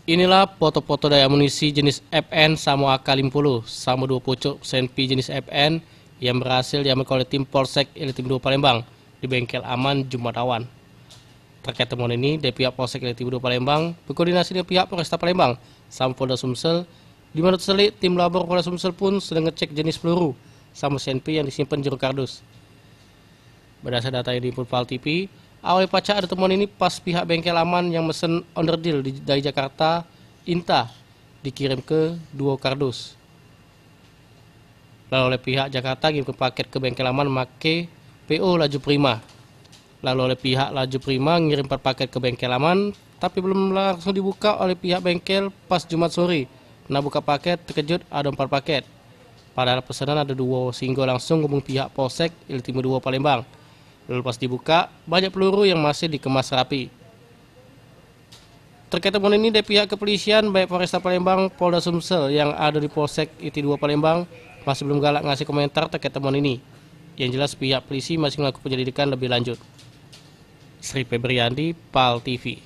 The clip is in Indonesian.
Inilah foto-foto dari amunisi jenis FN Samo AK-50 sama 2 pucuk senpi jenis FN yang berhasil diamankan oleh tim Polsek Elitim 2 Palembang di bengkel aman Jumat awan. Terkait temuan ini, dari pihak Polsek Elitim 2 Palembang berkoordinasi dengan pihak Polresta Palembang sama Polda Sumsel. Di mana terselit, tim labor Polda Sumsel pun sedang ngecek jenis peluru sama senpi yang disimpan jero kardus. Berdasar data yang diinput Val TV, awal pasca ada temuan ini pas pihak bengkel aman yang mesen onderdil dari Jakarta, Inta, dikirim ke Duo Kardus. Lalu oleh pihak Jakarta kirim ke paket ke bengkel aman make PO Laju Prima. Lalu oleh pihak Laju Prima ngirim 4 paket ke bengkel aman, tapi belum langsung dibuka oleh pihak bengkel pas Jumat sore. Nah buka paket, terkejut ada 4 paket. Padahal pesanan ada 2 sehingga langsung hubung pihak Polsek Elitim 2 Palembang. Lalu pas dibuka, banyak peluru yang masih dikemas rapi. Terkait temuan ini dari pihak kepolisian, baik Polresta Palembang, Polda Sumsel yang ada di Polsek IT2 Palembang, masih belum galak ngasih komentar terkait temuan ini. Yang jelas pihak polisi masih melakukan penyelidikan lebih lanjut. Sri Febriandi, PAL TV.